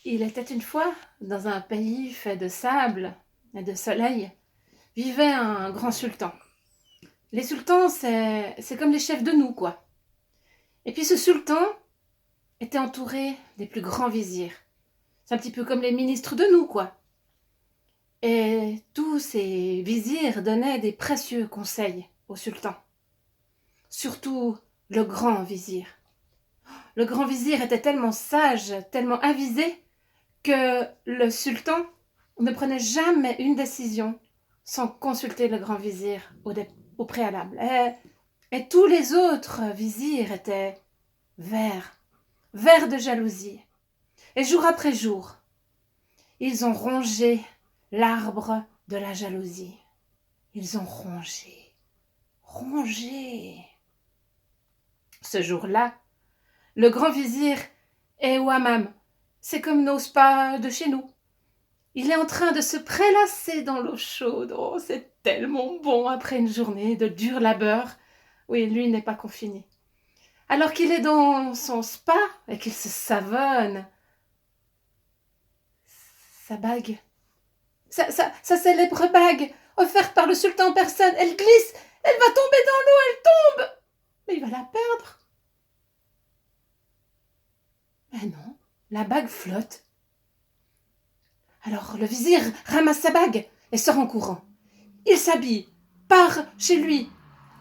Il était une fois, dans un pays fait de sable et de soleil, vivait un grand sultan. Les sultans, c'est comme les chefs de nous, quoi. Et puis ce sultan était entouré des plus grands vizirs. C'est un petit peu comme les ministres de nous, quoi. Et tous ces vizirs donnaient des précieux conseils au sultan. Surtout le grand vizir. Le grand vizir était tellement sage, tellement avisé, que le sultan ne prenait jamais une décision sans consulter le grand vizir au préalable. Et tous les autres vizirs étaient verts, verts de jalousie. Et jour après jour, ils ont rongé l'arbre de la jalousie. Ils ont rongé, rongé. Ce jour-là, le grand vizir est au hammam. C'est comme nos spas de chez nous. Il est en train de se prélasser dans l'eau chaude. Oh, c'est tellement bon après une journée de dur labeur. Oui, lui n'est pas confiné. Alors qu'il est dans son spa et qu'il se savonne, sa bague, sa célèbre bague, offerte par le sultan en personne, elle glisse, elle va tomber dans l'eau, elle tombe. Mais il va la perdre. Mais non, la bague flotte. Alors le vizir ramasse sa bague et sort en courant. Il s'habille, part chez lui,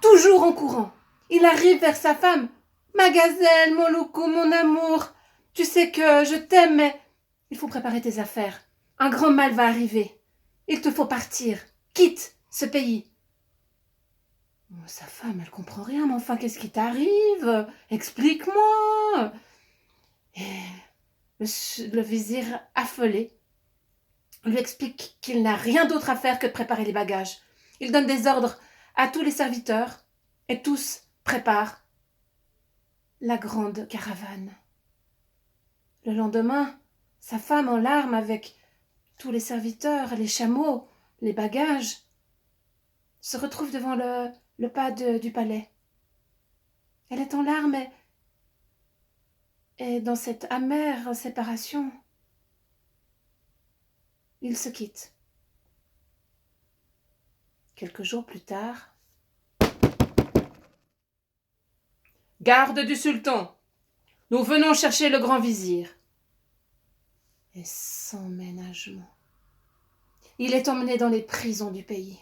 toujours en courant. Il arrive vers sa femme. Ma gazelle, mon loukou, mon amour, tu sais que je t'aime, mais il faut préparer tes affaires. Un grand mal va arriver. Il te faut partir. Quitte ce pays. Sa femme, elle comprend rien, mais enfin, qu'est-ce qui t'arrive? Explique-moi. Et le vizir, affolé, lui explique qu'il n'a rien d'autre à faire que de préparer les bagages. Il donne des ordres à tous les serviteurs et tous préparent la grande caravane. Le lendemain, sa femme en larmes avec tous les serviteurs, les chameaux, les bagages, se retrouve devant le pas du palais. Elle est en larmes et dans cette amère séparation, ils se quittent. Quelques jours plus tard, garde du sultan, nous venons chercher le grand vizir. Et sans ménagement, il est emmené dans les prisons du pays.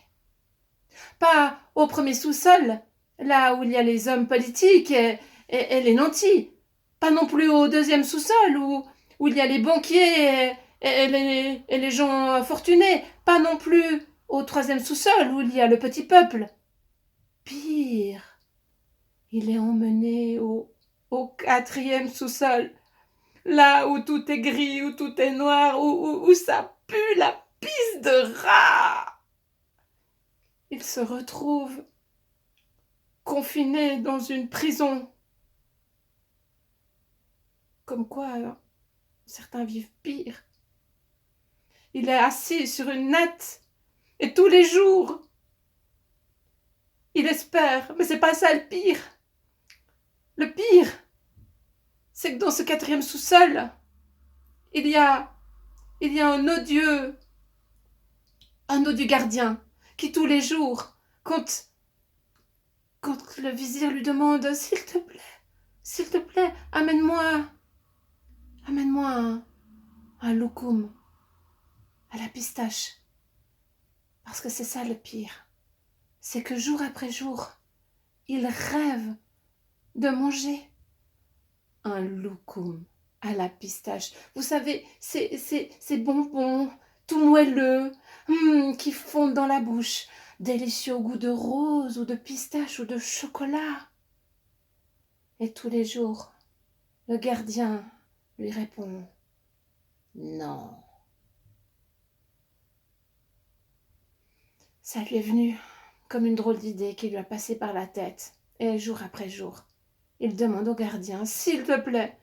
Pas au premier sous-sol, là où il y a les hommes politiques et les nantis. Pas non plus au deuxième sous-sol, où il y a les banquiers et les gens fortunés. Pas non plus au troisième sous-sol, où il y a le petit peuple. Pire, il est emmené au quatrième sous-sol, là où tout est gris, où tout est noir, où ça pue la pisse de rat. Il se retrouve confiné dans une prison. Comme quoi, certains vivent pire. Il est assis sur une natte et tous les jours, il espère, mais c'est pas ça le pire. Le pire, c'est que dans ce quatrième sous-sol, il y a un odieux gardien qui tous les jours, quand le vizir lui demande s'il te plaît, amène-moi un loukoum à la pistache. Parce que c'est ça le pire. C'est que jour après jour, il rêve de manger un loukoum à la pistache. Vous savez, ces bonbons tout moelleux, qui fondent dans la bouche, délicieux au goût de rose ou de pistache ou de chocolat. Et tous les jours, le gardien lui répond non. Ça lui est venu comme une drôle d'idée qui lui a passé par la tête. Et jour après jour, il demande au gardien, s'il te plaît,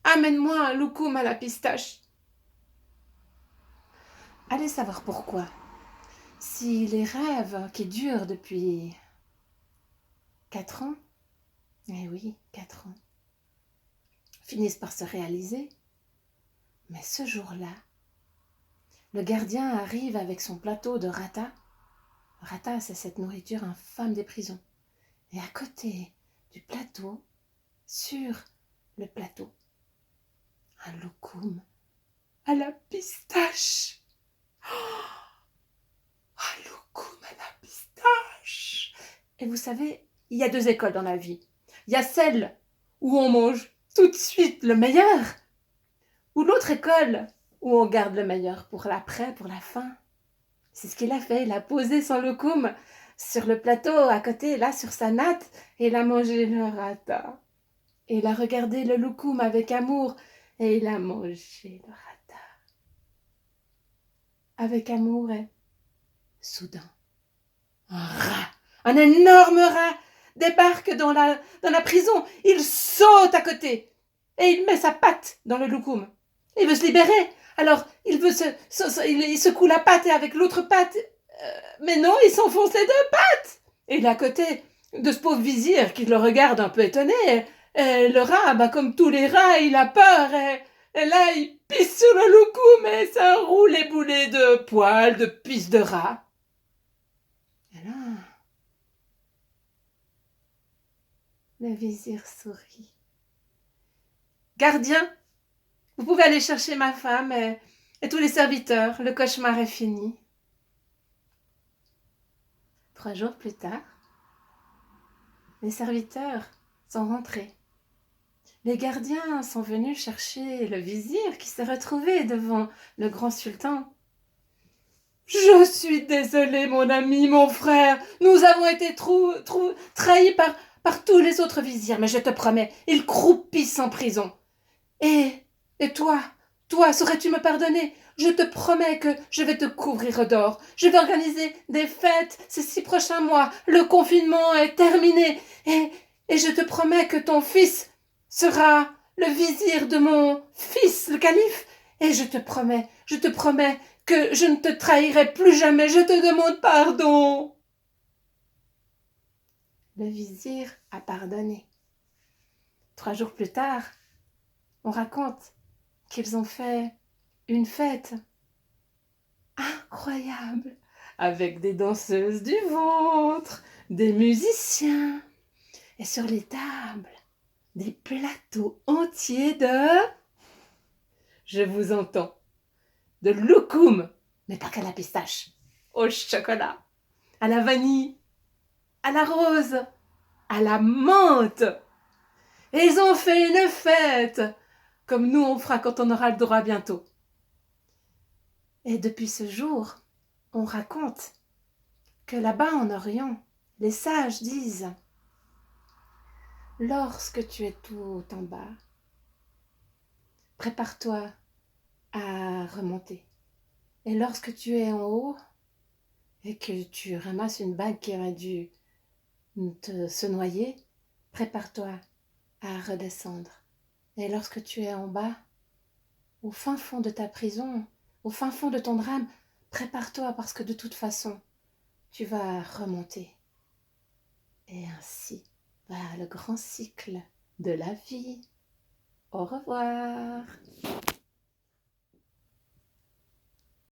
amène-moi un loukoum à la pistache. Allez savoir pourquoi. Si les rêves qui durent depuis 4 ans, eh oui, 4 ans, finissent par se réaliser, Mais ce jour-là, le gardien arrive avec son plateau de rata. Rata, c'est cette nourriture infâme des prisons. Et à côté du plateau, sur le plateau, un loukoum à la pistache. Un loukoum à la pistache. Et vous savez, il y a 2 écoles dans la vie. Il y a celle où on mange tout de suite le meilleur, ou l'autre école où on garde le meilleur pour l'après, pour la fin. C'est ce qu'il a fait. Il a posé son loukoum sur le plateau à côté, là, sur sa natte, et il a mangé le rata. Et il a regardé le loukoum avec amour, et il a mangé le rata. Avec amour, et soudain, un énorme rat, débarque dans la prison. Il saute à côté, et il met sa patte dans le loukoum. Il veut se libérer. Alors, il secoue la patte et avec l'autre patte. Mais non, il s'enfonce les 2 pattes. Et il est à côté de ce pauvre vizir qui le regarde un peu étonné. Et le rat, comme tous les rats, il a peur. Et là, il pisse sur le loukoum et ça roule les boulets de poils, de pisse de rat. Et là, le vizir sourit. Gardien, vous pouvez aller chercher ma femme et tous les serviteurs. Le cauchemar est fini. 3 jours plus tard, les serviteurs sont rentrés. Les gardiens sont venus chercher le vizir qui s'est retrouvé devant le grand sultan. « Je suis désolé, mon ami, mon frère. Nous avons été trahis par tous les autres vizirs, mais je te promets, ils croupissent en prison. Et toi, saurais-tu me pardonner? Je te promets que je vais te couvrir d'or. Je vais organiser des fêtes ces 6 prochains mois. Le confinement est terminé. Et je te promets que ton fils sera le vizir de mon fils, le calife. Et je te promets que je ne te trahirai plus jamais. Je te demande pardon. » Le vizir a pardonné. 3 jours plus tard, on raconte qu'ils ont fait une fête incroyable, avec des danseuses du ventre, des musiciens, et sur les tables, des plateaux entiers de... Je vous entends. De loukoum, mais pas qu'à la pistache, au chocolat, à la vanille, à la rose, à la menthe. Et ils ont fait une fête, comme nous on fera quand on aura le droit bientôt. Et depuis ce jour, on raconte que là-bas en Orient, les sages disent « Lorsque tu es tout en bas, prépare-toi à remonter. Et lorsque tu es en haut et que tu ramasses une bague qui aurait dû se noyer, prépare-toi à redescendre. Et lorsque tu es en bas, au fin fond de ta prison, au fin fond de ton drame, prépare-toi parce que de toute façon, tu vas remonter. » Et ainsi va le grand cycle de la vie. Au revoir.